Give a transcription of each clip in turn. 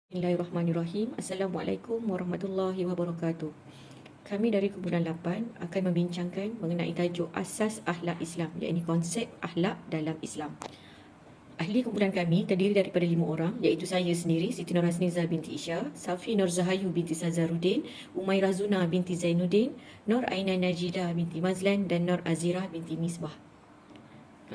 Bismillahirrahmanirrahim. Assalamualaikum warahmatullahi wabarakatuh. Kami dari Kumpulan 8 akan membincangkan mengenai tajuk Asas Akhlak Islam, iaitu konsep akhlak dalam Islam. Ahli kumpulan kami terdiri daripada 5 orang, iaitu saya sendiri, Siti Nurhasniza binti Isya, Safi Nur Zahayu binti Sazaruddin, Umairah Zuna binti Zainuddin, Nur Aina Najidah binti Mazlan dan Nur Azirah binti Misbah.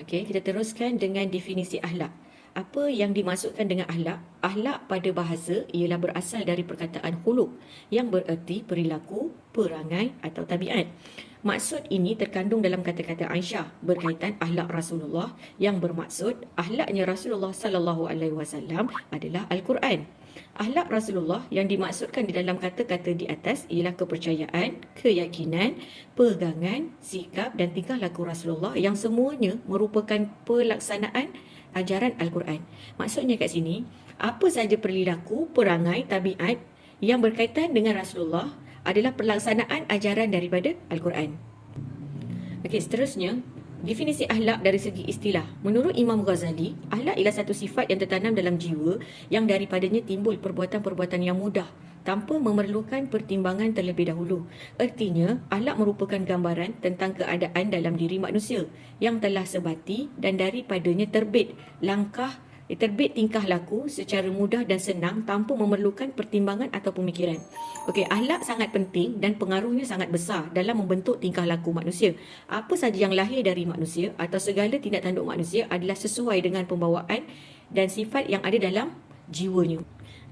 Okey, kita teruskan dengan definisi akhlak. Apa yang dimaksudkan dengan akhlak? Akhlak pada bahasa ialah berasal dari perkataan khuluq yang bererti perilaku, perangai atau tabiat. Maksud ini terkandung dalam kata-kata Aisyah berkaitan akhlak Rasulullah yang bermaksud akhlaknya Rasulullah sallallahu alaihi wasallam adalah Al-Quran. Akhlak Rasulullah yang dimaksudkan di dalam kata-kata di atas ialah kepercayaan, keyakinan, pegangan, sikap dan tingkah laku Rasulullah yang semuanya merupakan pelaksanaan ajaran Al-Quran. Maksudnya kat sini, apa sahaja perilaku, perangai, tabiat yang berkaitan dengan Rasulullah adalah pelaksanaan ajaran daripada Al-Quran. Okey, seterusnya, definisi akhlak dari segi istilah. Menurut Imam Ghazali, akhlak ialah satu sifat yang tertanam dalam jiwa yang daripadanya timbul perbuatan-perbuatan yang mudah tanpa memerlukan pertimbangan terlebih dahulu. Artinya, akhlak merupakan gambaran tentang keadaan dalam diri manusia yang telah sebati dan daripadanya terbit tingkah laku secara mudah dan senang tanpa memerlukan pertimbangan atau pemikiran. Okey, akhlak sangat penting dan pengaruhnya sangat besar dalam membentuk tingkah laku manusia. Apa sahaja yang lahir dari manusia atau segala tindak tanduk manusia adalah sesuai dengan pembawaan dan sifat yang ada dalam jiwanya.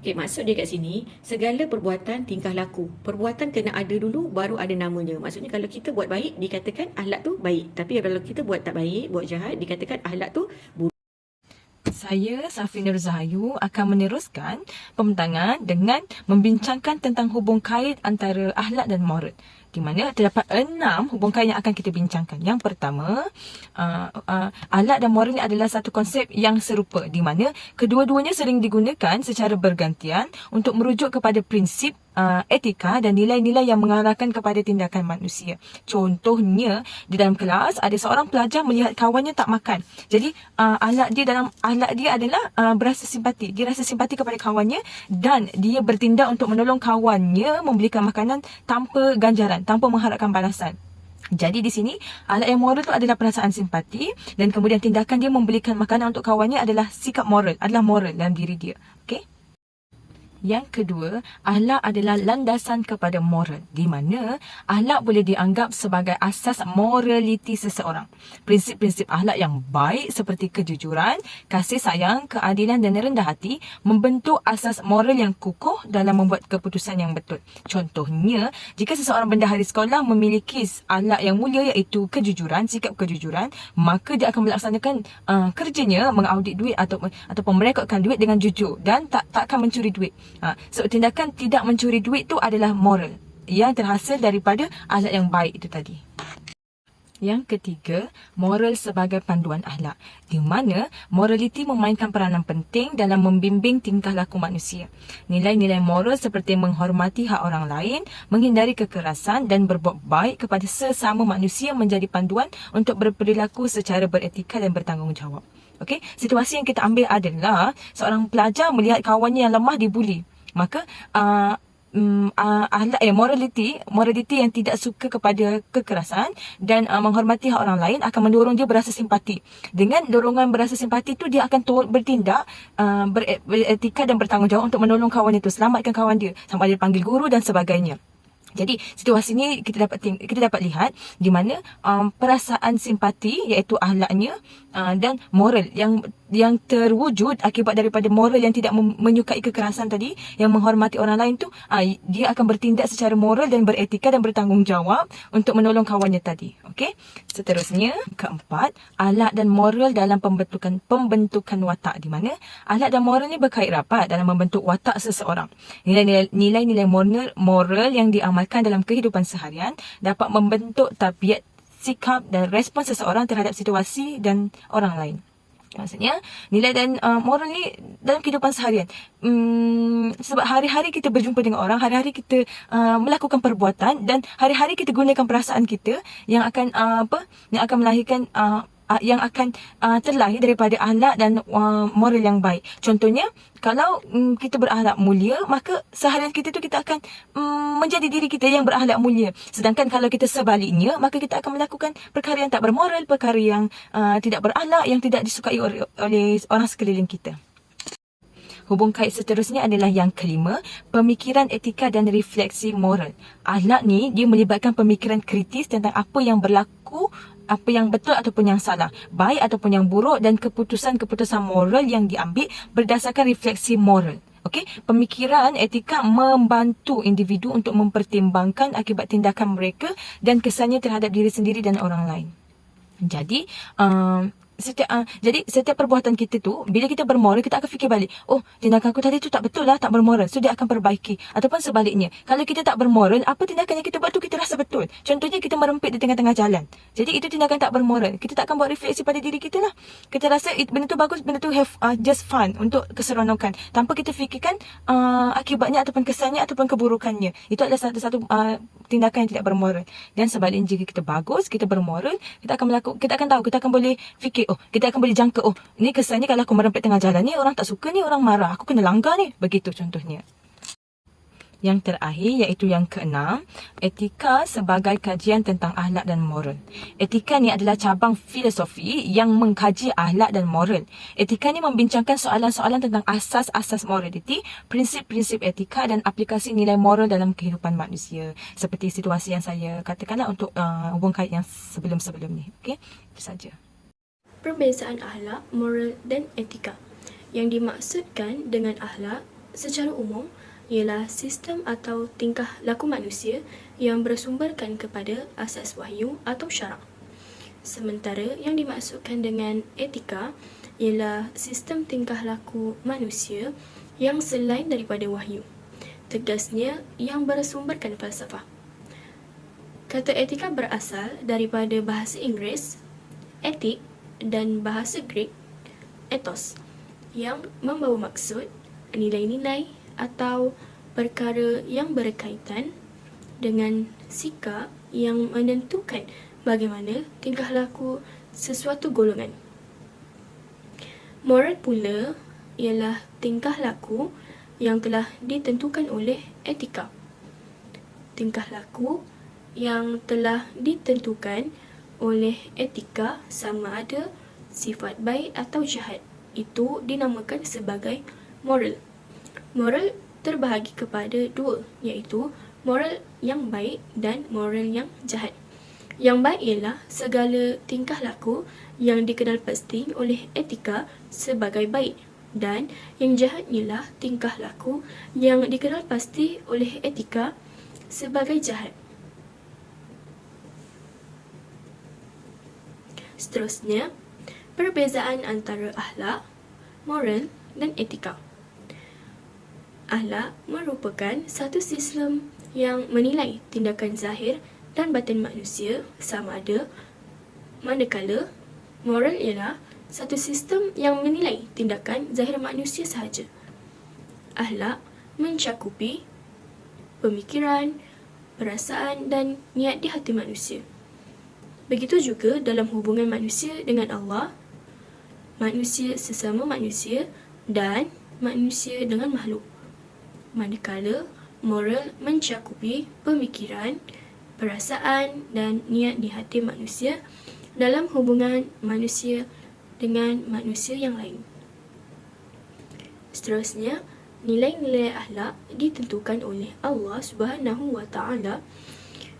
Okey, maksud dia kat sini, segala perbuatan tingkah laku. Perbuatan kena ada dulu, baru ada namanya. Maksudnya kalau kita buat baik, dikatakan akhlak tu baik. Tapi kalau kita buat tak baik, buat jahat, dikatakan akhlak tu buruk. Saya, Safi Nur Zahayu, akan meneruskan pembentangan dengan membincangkan tentang hubung kait antara akhlak dan moral, di mana terdapat 6 hubung kait yang akan kita bincangkan. Yang pertama, akhlak dan moral ini adalah satu konsep yang serupa, di mana kedua-duanya sering digunakan secara bergantian untuk merujuk kepada prinsip etika dan nilai-nilai yang mengarahkan kepada tindakan manusia. Contohnya, di dalam kelas ada seorang pelajar melihat kawannya tak makan. Jadi, akhlak dia adalah berasa simpati. Dia rasa simpati kepada kawannya dan dia bertindak untuk menolong kawannya membelikan makanan tanpa ganjaran, tanpa mengharapkan balasan. Jadi di sini akhlak yang moral itu adalah perasaan simpati dan kemudian tindakan dia membelikan makanan untuk kawannya adalah sikap moral, adalah moral dalam diri dia. Okey? Yang kedua, akhlak adalah landasan kepada moral, di mana akhlak boleh dianggap sebagai asas moraliti seseorang. Prinsip-prinsip akhlak yang baik seperti kejujuran, kasih sayang, keadilan dan rendah hati membentuk asas moral yang kukuh dalam membuat keputusan yang betul. Contohnya, jika seseorang bendahari sekolah memiliki akhlak yang mulia iaitu kejujuran, sikap kejujuran, maka dia akan melaksanakan kerjanya mengaudit duit ataupun merekodkan duit dengan jujur dan tak akan mencuri duit. So tindakan tidak mencuri duit tu adalah moral yang terhasil daripada akhlak yang baik itu tadi. Yang ketiga, moral sebagai panduan akhlak, di mana moraliti memainkan peranan penting dalam membimbing tingkah laku manusia. Nilai-nilai moral seperti menghormati hak orang lain, menghindari kekerasan dan berbuat baik kepada sesama manusia menjadi panduan untuk berperilaku secara beretika dan bertanggungjawab. Okey, situasi yang kita ambil adalah seorang pelajar melihat kawannya yang lemah dibuli. Maka moraliti yang tidak suka kepada kekerasan dan menghormati hak orang lain akan mendorong dia berasa simpati. Dengan dorongan berasa simpati tu, dia akan bertindak beretika dan bertanggungjawab untuk menolong kawan itu, selamatkan kawan dia, sampai dia panggil guru dan sebagainya. Jadi situasi ini kita dapat lihat di mana perasaan simpati iaitu akhlaknya dan moral yang terwujud akibat daripada moral yang tidak menyukai kekerasan tadi, yang menghormati orang lain tu, dia akan bertindak secara moral dan beretika dan bertanggungjawab untuk menolong kawannya tadi. Okey. Seterusnya, keempat, akhlak dan moral dalam pembentukan watak, di mana akhlak dan moral ni berkait rapat dalam membentuk watak seseorang. Nilai-nilai moral yang diamalkan dalam kehidupan seharian dapat membentuk tabiat, sikap dan respon seseorang terhadap situasi dan orang lain. Maksudnya, nilai dan moral ni dalam kehidupan seharian. Sebab hari-hari kita berjumpa dengan orang, hari-hari kita melakukan perbuatan dan hari-hari kita gunakan perasaan kita yang akan melahirkan yang akan terlahir daripada akhlak dan moral yang baik. Contohnya, kalau kita berakhlak mulia, maka seharian kita tu kita akan menjadi diri kita yang berakhlak mulia. Sedangkan kalau kita sebaliknya, maka kita akan melakukan perkara yang tak bermoral, perkara yang tidak berakhlak, yang tidak disukai oleh orang sekeliling kita. Hubung kait seterusnya adalah yang kelima, pemikiran etika dan refleksi moral. Akhlak ni dia melibatkan pemikiran kritis tentang apa yang berlaku, apa yang betul ataupun yang salah, baik ataupun yang buruk, dan keputusan-keputusan moral yang diambil berdasarkan refleksi moral. Okey, pemikiran etika membantu individu untuk mempertimbangkan akibat tindakan mereka dan kesannya terhadap diri sendiri dan orang lain. Jadi, setiap perbuatan kita tu, bila kita bermoral, kita akan fikir balik, oh, tindakan aku tadi tu tak betul lah, tak bermoral, so dia akan perbaiki. Ataupun sebaliknya, kalau kita tak bermoral, apa tindakan yang kita buat tu kita rasa betul. Contohnya, kita merempit di tengah-tengah jalan, jadi itu tindakan tak bermoral. Kita tak akan buat refleksi pada diri kita lah. Kita rasa benda tu bagus, benda tu have just fun, untuk keseronokan, tanpa kita fikirkan akibatnya ataupun kesannya ataupun keburukannya. Itu adalah satu tindakan yang tidak bermoral. Dan sebaliknya, jika kita bagus, kita bermoral, kita akan tahu, kita akan boleh fikir, oh, kita akan boleh jangka, oh, ni kesannya kalau aku merempet tengah jalan ni, orang tak suka ni, orang marah, aku kena langgar ni. Begitu contohnya. Yang terakhir, iaitu yang keenam, etika sebagai kajian tentang akhlak dan moral. Etika ni adalah cabang filosofi yang mengkaji akhlak dan moral. Etika ni membincangkan soalan-soalan tentang asas-asas moraliti, prinsip-prinsip etika dan aplikasi nilai moral dalam kehidupan manusia. Seperti situasi yang saya katakanlah untuk hubung kait yang sebelum-sebelum ni. Okey, itu saja. Perbezaan akhlak, moral dan etika. Yang dimaksudkan dengan akhlak secara umum ialah sistem atau tingkah laku manusia yang bersumberkan kepada asas wahyu atau syarak. Sementara yang dimaksudkan dengan etika ialah sistem tingkah laku manusia yang selain daripada wahyu. Tegasnya, yang bersumberkan falsafah. Kata etika berasal daripada bahasa Inggeris, etik, dan bahasa Greek, ethos, yang membawa maksud nilai-nilai atau perkara yang berkaitan dengan sikap yang menentukan bagaimana tingkah laku sesuatu golongan. Moral pula ialah tingkah laku yang telah ditentukan oleh etika. Tingkah laku yang telah ditentukan oleh etika sama ada sifat baik atau jahat, itu dinamakan sebagai moral. Moral terbahagi kepada dua, iaitu moral yang baik dan moral yang jahat. Yang baik ialah segala tingkah laku yang dikenal pasti oleh etika sebagai baik, dan yang jahat ialah tingkah laku yang dikenal pasti oleh etika sebagai jahat. Seterusnya, perbezaan antara akhlak, moral dan etika. Akhlak merupakan satu sistem yang menilai tindakan zahir dan batin manusia sama ada, manakala moral ialah satu sistem yang menilai tindakan zahir manusia sahaja. Akhlak mencakupi pemikiran, perasaan dan niat di hati manusia. Begitu juga dalam hubungan manusia dengan Allah, manusia sesama manusia dan manusia dengan makhluk. Manakala moral mencakupi pemikiran, perasaan dan niat di hati manusia dalam hubungan manusia dengan manusia yang lain. Seterusnya, nilai-nilai akhlak ditentukan oleh Allah Subhanahu wa Ta'ala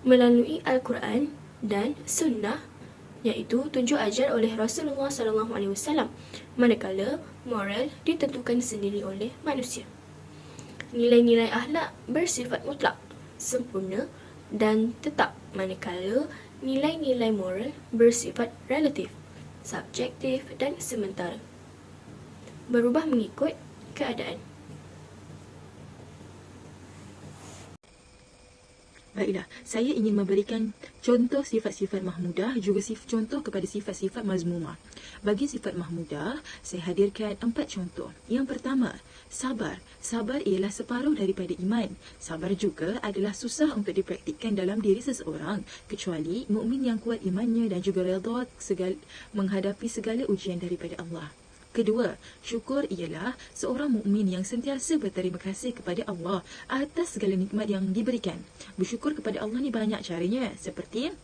melalui Al-Quran dan Sunnah, iaitu tunjuk ajar oleh Rasulullah SAW, manakala moral ditentukan sendiri oleh manusia. Nilai-nilai akhlak bersifat mutlak, sempurna dan tetap, manakala nilai-nilai moral bersifat relatif, subjektif dan sementara, berubah mengikut keadaan. Baiklah, saya ingin memberikan contoh sifat-sifat mahmudah juga contoh kepada sifat-sifat mazmumah. Bagi sifat mahmudah, saya hadirkan 4 contoh. Yang pertama, sabar. Sabar ialah separuh daripada iman. Sabar juga adalah susah untuk dipraktikkan dalam diri seseorang, kecuali mukmin yang kuat imannya dan juga redha menghadapi segala ujian daripada Allah. Kedua, syukur ialah seorang mukmin yang sentiasa berterima kasih kepada Allah atas segala nikmat yang diberikan. Bersyukur kepada Allah ni banyak caranya, seperti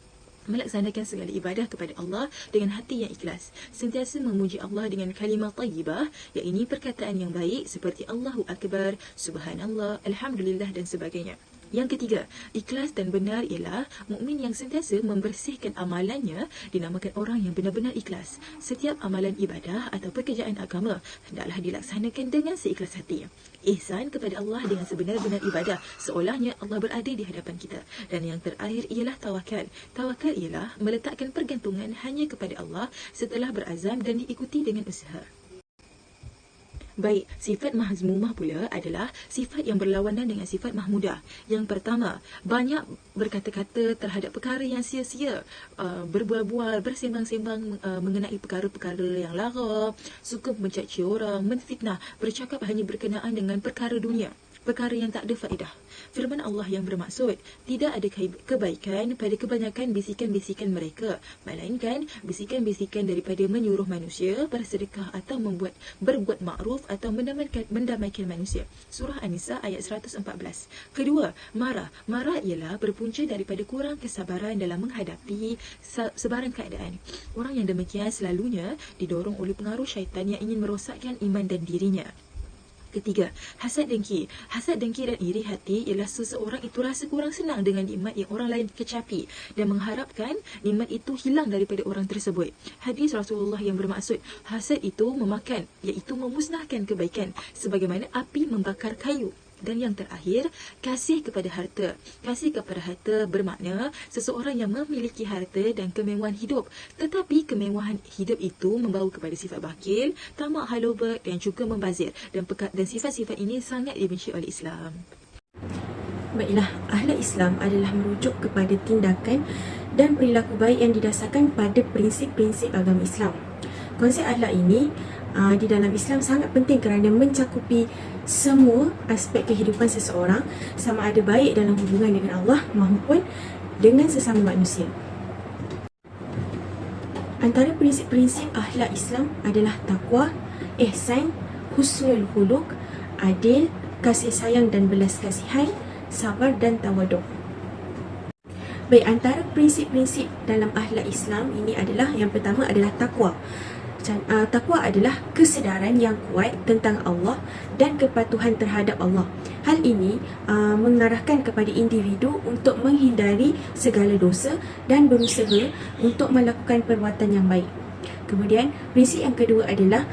melaksanakan segala ibadah kepada Allah dengan hati yang ikhlas. Sentiasa memuji Allah dengan kalimah tayyibah, iaitu perkataan yang baik seperti Allahu Akbar, Subhanallah, Alhamdulillah dan sebagainya. Yang ketiga, ikhlas dan benar ialah mukmin yang sentiasa membersihkan amalannya, dinamakan orang yang benar-benar ikhlas. Setiap amalan ibadah atau pekerjaan agama hendaklah dilaksanakan dengan seikhlas hati. Ihsan kepada Allah dengan sebenar-benar ibadah, seolahnya Allah berada di hadapan kita. Dan yang terakhir ialah tawakal. Tawakal ialah meletakkan pergantungan hanya kepada Allah setelah berazam dan diikuti dengan usaha. Baik, sifat mazmumah pula adalah sifat yang berlawanan dengan sifat mahmudah. Yang pertama, banyak berkata-kata terhadap perkara yang sia-sia, berbual-bual, bersembang-sembang mengenai perkara-perkara yang lara, suka mencaci orang, menfitnah, bercakap hanya berkenaan dengan perkara dunia, perkara yang tak ada faedah. Firman Allah yang bermaksud, tidak ada kebaikan pada kebanyakan bisikan-bisikan mereka, melainkan bisikan-bisikan daripada menyuruh manusia bersedekah atau berbuat makruf atau mendamaikan manusia. Surah An-Nisa ayat 114. Kedua, marah. Marah ialah berpunca daripada kurang kesabaran dalam menghadapi sebarang keadaan. Orang yang demikian selalunya didorong oleh pengaruh syaitan yang ingin merosakkan iman dan dirinya. Ketiga, hasad dengki. Hasad dengki dan iri hati ialah seseorang itu rasa kurang senang dengan nikmat yang orang lain kecapi dan mengharapkan nikmat itu hilang daripada orang tersebut. Hadis Rasulullah yang bermaksud, hasad itu memakan, iaitu memusnahkan kebaikan sebagaimana api membakar kayu. Dan yang terakhir, kasih kepada harta. Kasih kepada harta bermakna seseorang yang memiliki harta dan kemewahan hidup. Tetapi kemewahan hidup itu membawa kepada sifat bakhil, tamak haloba dan juga membazir. Dan sifat-sifat ini sangat dibenci oleh Islam. Baiklah, akhlak Islam adalah merujuk kepada tindakan dan perilaku baik yang didasarkan pada prinsip-prinsip agama Islam. Konsep akhlak ini di dalam Islam sangat penting kerana mencakupi semua aspek kehidupan seseorang, sama ada baik dalam hubungan dengan Allah maupun dengan sesama manusia. Antara prinsip-prinsip akhlak Islam adalah takwa, ihsan, husnul khuluq, adil, kasih sayang dan belas kasihan, sabar dan tawaduk. Baik, antara prinsip-prinsip dalam akhlak Islam ini adalah, yang pertama adalah takwa. Takwa adalah kesedaran yang kuat tentang Allah dan kepatuhan terhadap Allah. Hal ini mengarahkan kepada individu untuk menghindari segala dosa dan berusaha untuk melakukan perbuatan yang baik. Kemudian, prinsip yang kedua adalah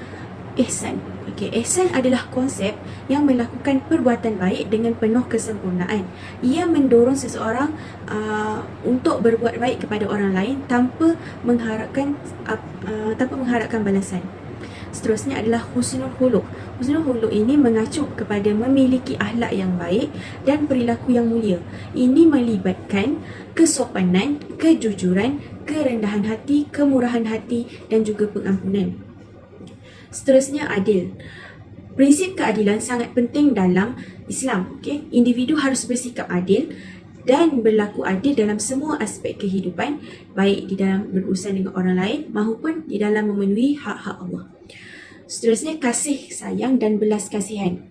ihsan. Ihsan adalah konsep yang melakukan perbuatan baik dengan penuh kesempurnaan. Ia mendorong seseorang untuk berbuat baik kepada orang lain tanpa mengharapkan balasan. Seterusnya adalah husnul khuluq. Husnul khuluq ini mengacu kepada memiliki akhlak yang baik dan perilaku yang mulia. Ini melibatkan kesopanan, kejujuran, kerendahan hati, kemurahan hati dan juga pengampunan. Seterusnya, adil. Prinsip keadilan sangat penting dalam Islam. Individu harus bersikap adil dan berlaku adil dalam semua aspek kehidupan, baik di dalam berurusan dengan orang lain maupun di dalam memenuhi hak-hak Allah. Seterusnya, kasih sayang dan belas kasihan.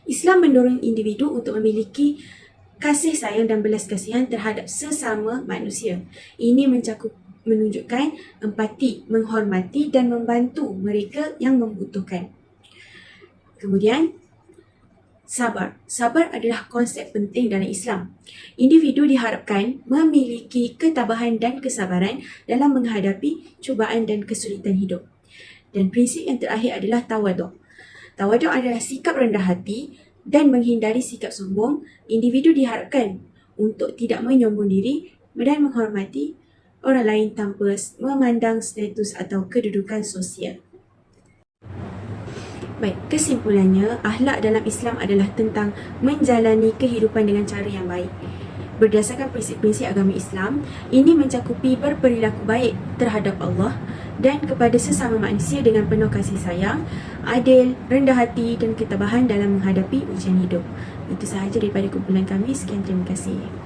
Islam mendorong individu untuk memiliki kasih sayang dan belas kasihan terhadap sesama manusia. Ini menunjukkan empati, menghormati dan membantu mereka yang membutuhkan. Kemudian, sabar. Sabar adalah konsep penting dalam Islam. Individu diharapkan memiliki ketabahan dan kesabaran dalam menghadapi cubaan dan kesulitan hidup. Dan prinsip yang terakhir adalah tawaduk. Tawaduk adalah sikap rendah hati dan menghindari sikap sombong. Individu diharapkan untuk tidak menyombong diri dan menghormati orang lain tanpa memandang status atau kedudukan sosial. Baik, kesimpulannya, akhlak dalam Islam adalah tentang menjalani kehidupan dengan cara yang baik. berdasarkan prinsip-prinsip agama Islam. Ini mencakupi berperilaku baik terhadap Allah dan kepada sesama manusia dengan penuh kasih sayang, adil, rendah hati dan ketabahan dalam menghadapi ujian hidup. Itu sahaja daripada kumpulan kami. Sekian, terima kasih.